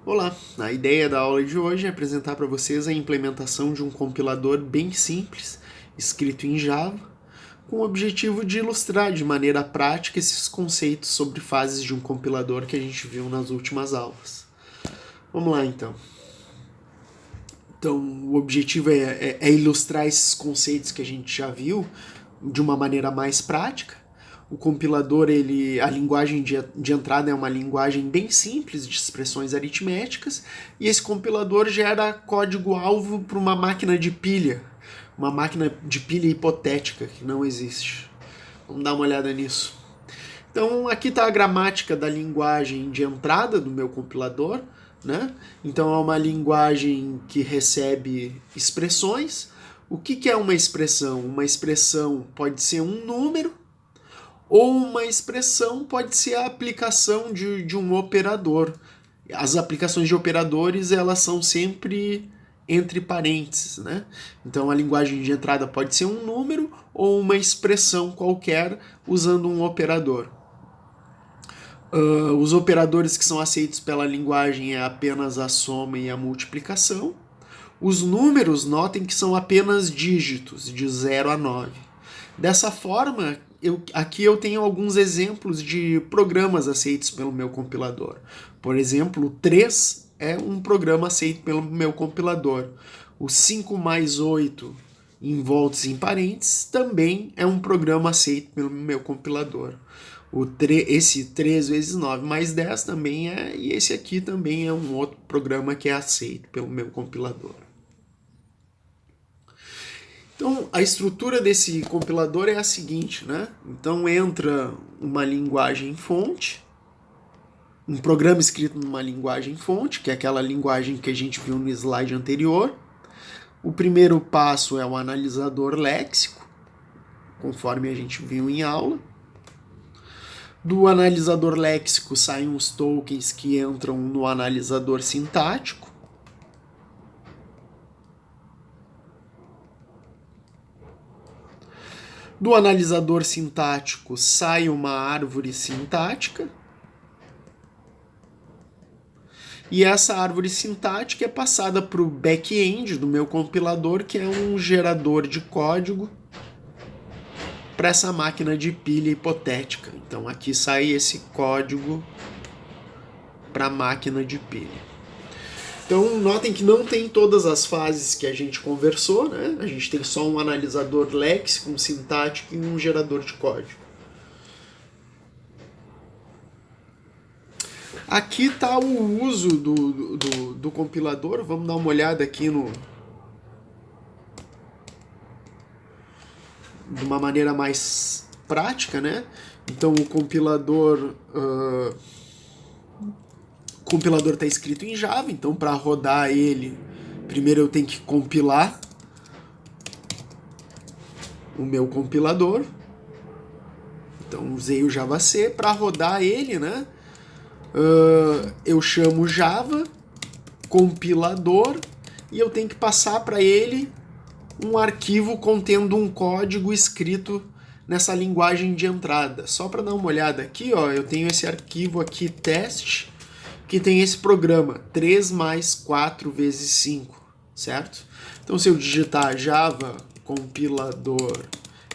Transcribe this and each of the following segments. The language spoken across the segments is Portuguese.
Olá, a ideia da aula de hoje é apresentar para vocês a implementação de um compilador bem simples, escrito em Java, com o objetivo de ilustrar de maneira prática esses conceitos sobre fases de um compilador que a gente viu nas últimas aulas. Vamos lá então. Então, o objetivo é ilustrar esses conceitos que a gente já viu de uma maneira mais prática. O compilador, a linguagem de entrada é uma linguagem bem simples de expressões aritméticas, e esse compilador gera código-alvo para uma máquina de pilha hipotética que não existe. Vamos dar uma olhada nisso. Então, aqui está a gramática da linguagem de entrada do meu compilador, né? Então, é uma linguagem que recebe expressões. O que é uma expressão? Uma expressão pode ser um número, ou uma expressão pode ser a aplicação de um operador. As aplicações de operadores, elas são sempre entre parênteses, né? Então a linguagem de entrada pode ser um número ou uma expressão qualquer usando um operador. Os operadores que são aceitos pela linguagem é apenas a soma e a multiplicação. Os números, notem que são apenas dígitos, de 0 a 9. Dessa forma, aqui eu tenho alguns exemplos de programas aceitos pelo meu compilador. Por exemplo, o 3 é um programa aceito pelo meu compilador. O 5 mais 8 em volts em parênteses também é um programa aceito pelo meu compilador. Esse 3 vezes 9 mais 10 também é, e esse aqui também é um outro programa que é aceito pelo meu compilador. Então, a estrutura desse compilador é a seguinte, né? Então, entra uma linguagem fonte, um programa escrito numa linguagem fonte, que é aquela linguagem que a gente viu no slide anterior. O primeiro passo é o analisador léxico, conforme a gente viu em aula. Do analisador léxico saem os tokens que entram no analisador sintático. Do analisador sintático sai uma árvore sintática. E essa árvore sintática é passada para o back-end do meu compilador, que é um gerador de código para essa máquina de pilha hipotética. Então aqui sai esse código para a máquina de pilha. Então notem que não tem todas as fases que a gente conversou, né? A gente tem só um analisador léxico, um sintático e um gerador de código. Aqui está o uso do compilador. Vamos dar uma olhada aqui de uma maneira mais prática, né? Então o compilador está escrito em Java, então para rodar ele, primeiro eu tenho que compilar o meu compilador. Então usei o JavaC para rodar ele, né? Eu chamo Java compilador e eu tenho que passar para ele um arquivo contendo um código escrito nessa linguagem de entrada. Só para dar uma olhada aqui, ó, eu tenho esse arquivo aqui, teste, que tem esse programa, 3 mais 4 vezes 5, certo? Então se eu digitar Java compilador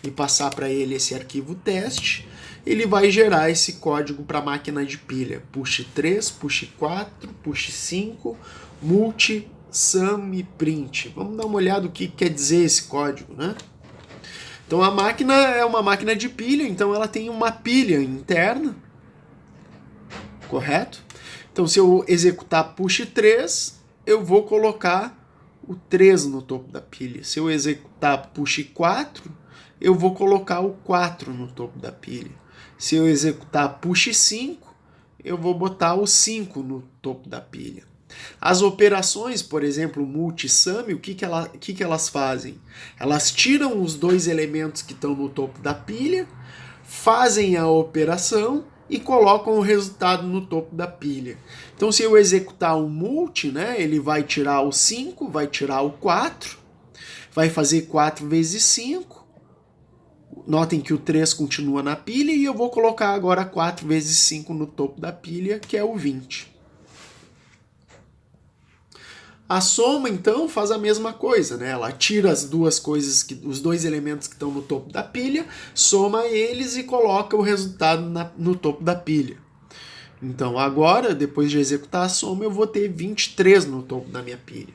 e passar para ele esse arquivo teste, ele vai gerar esse código para a máquina de pilha. Push 3, push 4, push 5, multi, sum e print. Vamos dar uma olhada o que quer dizer esse código, né? Então a máquina é uma máquina de pilha, então ela tem uma pilha interna, correto? Então se eu executar push 3, eu vou colocar o 3 no topo da pilha. Se eu executar push 4, eu vou colocar o 4 no topo da pilha. Se eu executar push 5, eu vou botar o 5 no topo da pilha. As operações, por exemplo, multi-sum, o que elas fazem? Elas tiram os dois elementos que estão no topo da pilha, fazem a operação e colocam o resultado no topo da pilha. Então, se eu executar o multi, né, ele vai tirar o 5, vai tirar o 4, vai fazer 4 vezes 5. Notem que o 3 continua na pilha e eu vou colocar agora 4 vezes 5 no topo da pilha, que é o 20. A soma, então, faz a mesma coisa, né? Ela tira as duas coisas, os dois elementos que estão no topo da pilha, soma eles e coloca o resultado no topo da pilha. Então agora, depois de executar a soma, eu vou ter 23 no topo da minha pilha.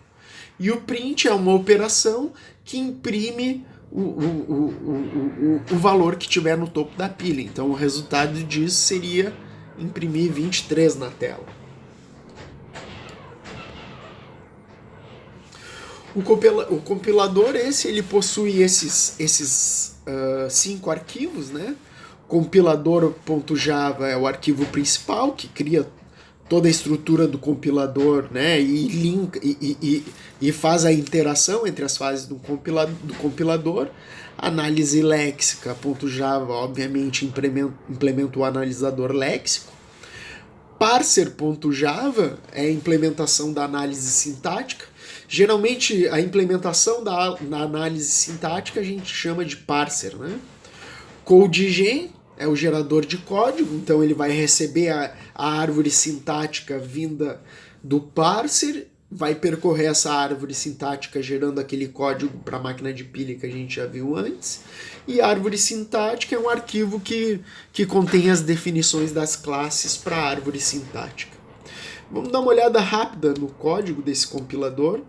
E o print é uma operação que imprime o valor que tiver no topo da pilha. Então o resultado disso seria imprimir 23 na tela. O compilador ele possui esses 5 arquivos, né? Compilador.java é o arquivo principal que cria toda a estrutura do compilador, né? E faz a interação entre as fases do compilador. Análise léxica.java, obviamente, implementa o analisador léxico. Parser.java é a implementação da análise sintática. Geralmente, a implementação da análise sintática a gente chama de parser, né? CodeGen é o gerador de código, então ele vai receber a árvore sintática vinda do parser, vai percorrer essa árvore sintática gerando aquele código para a máquina de pilha que a gente já viu antes. E a árvore sintática é um arquivo que contém as definições das classes para a árvore sintática. Vamos dar uma olhada rápida no código desse compilador.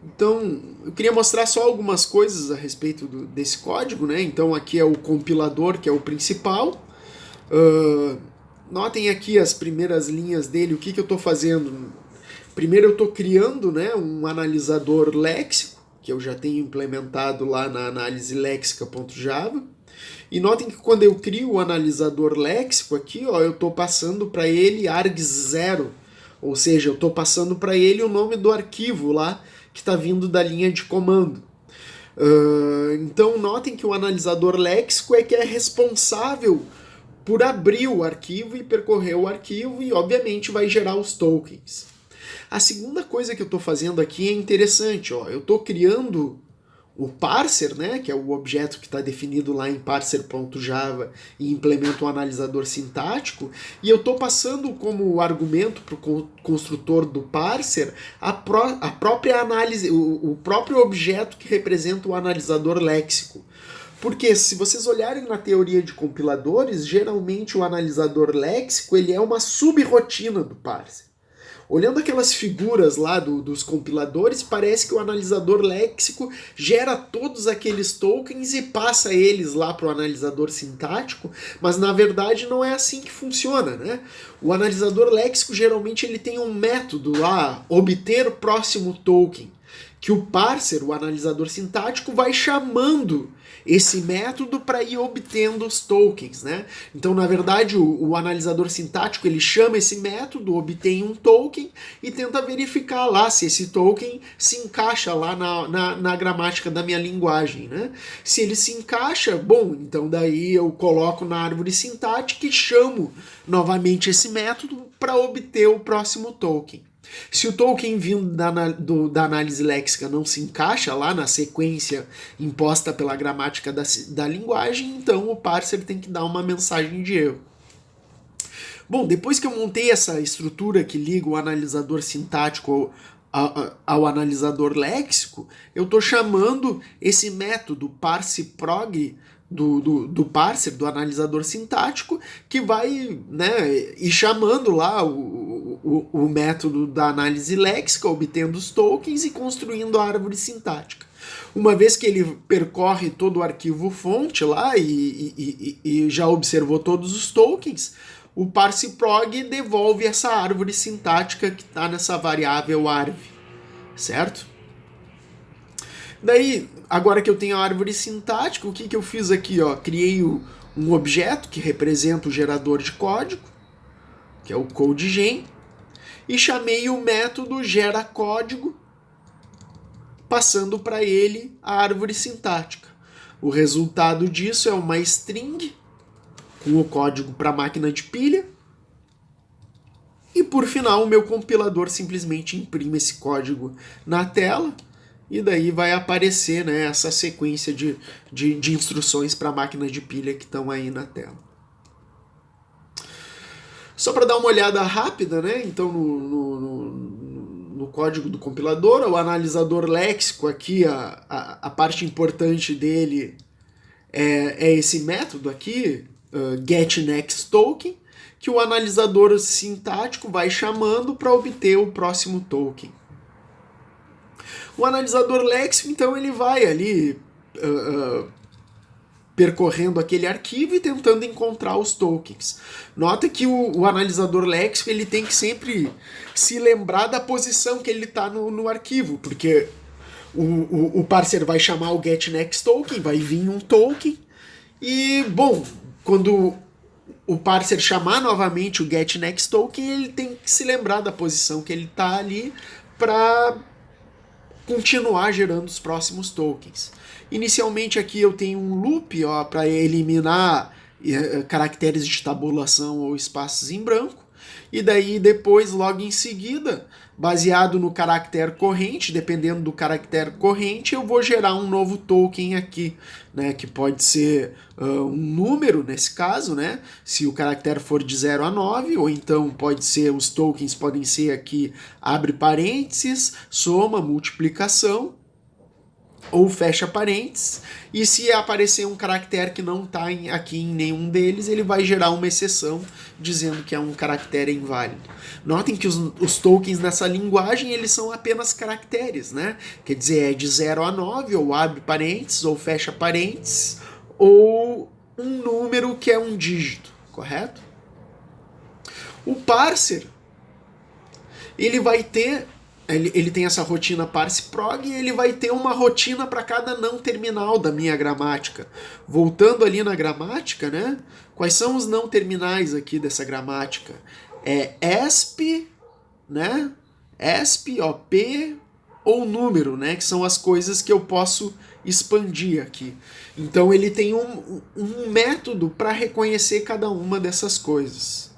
Então, eu queria mostrar só algumas coisas a respeito desse código, né? Então, aqui é o compilador, que é o principal. Notem aqui as primeiras linhas dele, o que eu estou fazendo. Primeiro eu estou criando, né, um analisador léxico, que eu já tenho implementado lá na análise léxica.java. E notem que quando eu crio o analisador léxico aqui, ó, eu estou passando para ele args0, ou seja, eu estou passando para ele o nome do arquivo lá, que está vindo da linha de comando. Então notem que o analisador léxico é que é responsável por abrir o arquivo e percorrer o arquivo e obviamente vai gerar os tokens. A segunda coisa que eu estou fazendo aqui é interessante, ó, eu estou criando o parser, né, que é o objeto que está definido lá em parser.java e implementa o analisador sintático, e eu estou passando como argumento para o construtor do parser a própria análise, o próprio objeto que representa o analisador léxico. Porque se vocês olharem na teoria de compiladores, geralmente o analisador léxico ele é uma subrotina do parser. Olhando aquelas figuras lá dos compiladores, parece que o analisador léxico gera todos aqueles tokens e passa eles lá para o analisador sintático, mas na verdade não é assim que funciona, né? O analisador léxico geralmente ele tem um método lá, obter o próximo token, que o parser, o analisador sintático, vai chamando esse método para ir obtendo os tokens, né? Então, na verdade, o analisador sintático ele chama esse método, obtém um token e tenta verificar lá se esse token se encaixa lá na gramática da minha linguagem, né? Se ele se encaixa, bom, então daí eu coloco na árvore sintática e chamo novamente esse método para obter o próximo token. Se o token vindo da análise léxica não se encaixa lá na sequência imposta pela gramática da linguagem, então o parser tem que dar uma mensagem de erro. Bom, depois que eu montei essa estrutura que liga o analisador sintático ao analisador léxico, eu estou chamando esse método parseProg do parser, do analisador sintático, que vai, né, ir chamando lá o método da análise léxica, obtendo os tokens e construindo a árvore sintática. Uma vez que ele percorre todo o arquivo fonte lá e já observou todos os tokens, o parseProg devolve essa árvore sintática que está nessa variável arv, certo? Daí, agora que eu tenho a árvore sintática, o que eu fiz aqui? Ó? Criei um objeto que representa o gerador de código, que é o CodeGen, e chamei o método geraCódigo, passando para ele a árvore sintática. O resultado disso é uma string com o código para a máquina de pilha. E por final, o meu compilador simplesmente imprime esse código na tela. E daí vai aparecer, né, essa sequência de instruções para a máquina de pilha que estão aí na tela. Só para dar uma olhada rápida, né? Então, no código do compilador, o analisador léxico aqui, a parte importante dele é esse método aqui, getNextToken, que o analisador sintático vai chamando para obter o próximo token. O analisador léxico, então, ele vai ali percorrendo aquele arquivo e tentando encontrar os tokens. Nota que o analisador léxico ele tem que sempre se lembrar da posição que ele está no arquivo, porque o parser vai chamar o getNextToken, vai vir um token, e, bom, quando o parser chamar novamente o getNextToken, ele tem que se lembrar da posição que ele está ali para continuar gerando os próximos tokens. Inicialmente aqui eu tenho um loop para eliminar caracteres de tabulação ou espaços em branco, e daí depois, logo em seguida, baseado no caractere corrente, dependendo do caractere corrente, eu vou gerar um novo token aqui, né, que pode ser um número nesse caso, né, se o caractere for de 0 a 9, ou então pode ser, os tokens podem ser aqui, abre parênteses, soma, multiplicação, ou fecha parênteses, e se aparecer um caractere que não está aqui em nenhum deles, ele vai gerar uma exceção dizendo que é um caractere inválido. Notem que os tokens nessa linguagem eles são apenas caracteres, né? Quer dizer, é de 0 a 9, ou abre parênteses, ou fecha parênteses, ou um número que é um dígito, correto? O parser, ele vai ter... Ele tem essa rotina parseprog e ele vai ter uma rotina para cada não terminal da minha gramática. Voltando ali na gramática, né? Quais são os não terminais aqui dessa gramática? É ESP, né? ESP, OP ou número, né? Que são as coisas que eu posso expandir aqui. Então ele tem um método para reconhecer cada uma dessas coisas.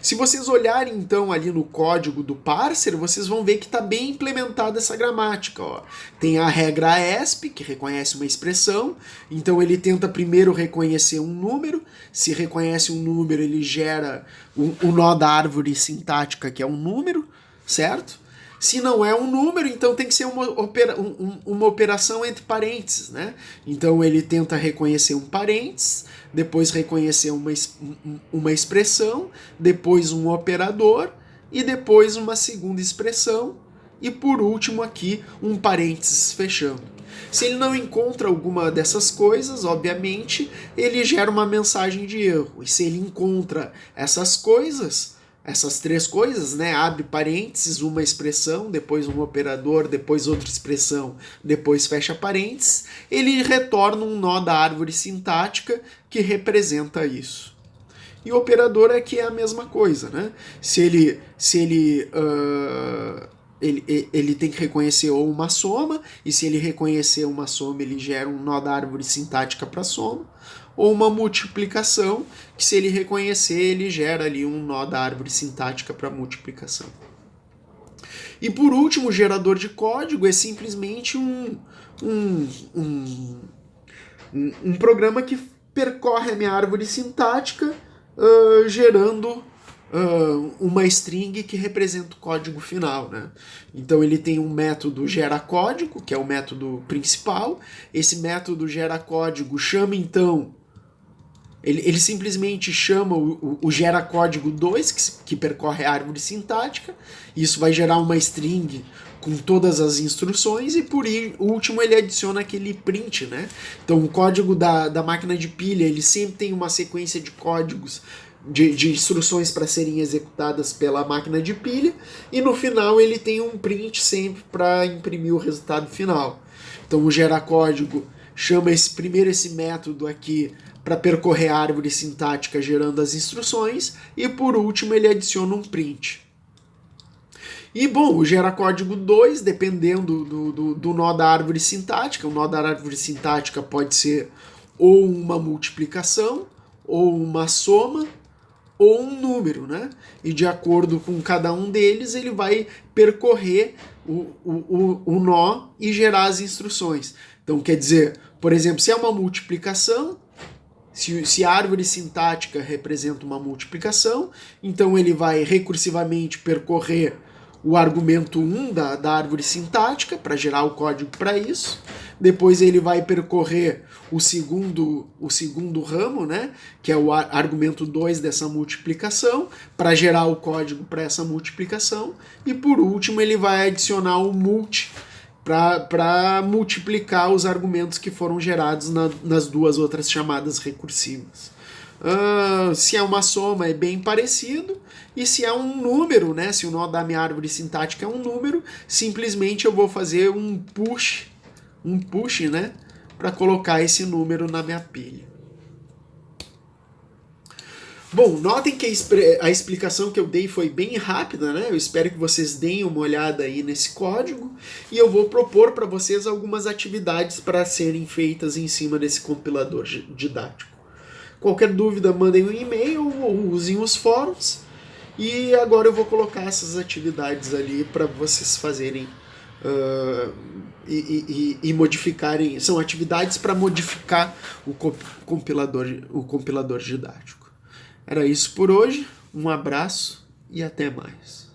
Se vocês olharem então ali no código do parser, vocês vão ver que está bem implementada essa gramática. Ó. Tem a regra ESP, que reconhece uma expressão, então ele tenta primeiro reconhecer um número, se reconhece um número ele gera o nó da árvore sintática, que é um número, certo? Se não é um número, então tem que ser uma operação entre parênteses, né? Então ele tenta reconhecer um parênteses, depois reconhecer uma expressão, depois um operador, e depois uma segunda expressão, e por último aqui um parênteses fechando. Se ele não encontra alguma dessas coisas, obviamente, ele gera uma mensagem de erro. E se ele encontra essas coisas... Essas três coisas, né? Abre parênteses, uma expressão, depois um operador, depois outra expressão, depois fecha parênteses, ele retorna um nó da árvore sintática que representa isso. E o operador aqui é a mesma coisa, né? Ele tem que reconhecer ou uma soma, e se ele reconhecer uma soma, ele gera um nó da árvore sintática para soma, ou uma multiplicação, que se ele reconhecer, ele gera ali um nó da árvore sintática para multiplicação. E por último, o gerador de código é simplesmente um programa que percorre a minha árvore sintática, gerando uma string que representa o código final, né? Então ele tem um método geraCódigo, que é o método principal. Esse método geraCódigo chama então... Ele simplesmente chama o geraCódigo 2, que percorre a árvore sintática. Isso vai gerar uma string com todas as instruções, e por último ele adiciona aquele print, né? Então o código da máquina de pilha, ele sempre tem uma sequência de códigos de instruções para serem executadas pela máquina de pilha, e no final ele tem um print sempre para imprimir o resultado final. Então o geraCódigo chama primeiro esse método aqui para percorrer a árvore sintática gerando as instruções, e por último ele adiciona um print. E bom, o geraCódigo 2, dependendo do nó da árvore sintática, o nó da árvore sintática pode ser ou uma multiplicação, ou uma soma, ou um número, né? E de acordo com cada um deles, ele vai percorrer o nó e gerar as instruções. Então, quer dizer, por exemplo, se é uma multiplicação, Se a árvore sintática representa uma multiplicação, então ele vai recursivamente percorrer o argumento 1 da árvore sintática para gerar o código para isso. Depois ele vai percorrer o segundo ramo, né, que é o argumento 2 dessa multiplicação, para gerar o código para essa multiplicação. E por último ele vai adicionar o multi para multiplicar os argumentos que foram gerados nas duas outras chamadas recursivas. Se é uma soma é bem parecido, e se é um número, né, se o nó da minha árvore sintática é um número, simplesmente eu vou fazer um push, né, para colocar esse número na minha pilha. Bom, notem que a explicação que eu dei foi bem rápida, né? Eu espero que vocês deem uma olhada aí nesse código e eu vou propor para vocês algumas atividades para serem feitas em cima desse compilador didático. Qualquer dúvida, mandem um e-mail ou usem os fóruns. E agora eu vou colocar essas atividades ali para vocês fazerem e modificarem. São atividades para modificar o compilador didático. Era isso por hoje, um abraço e até mais.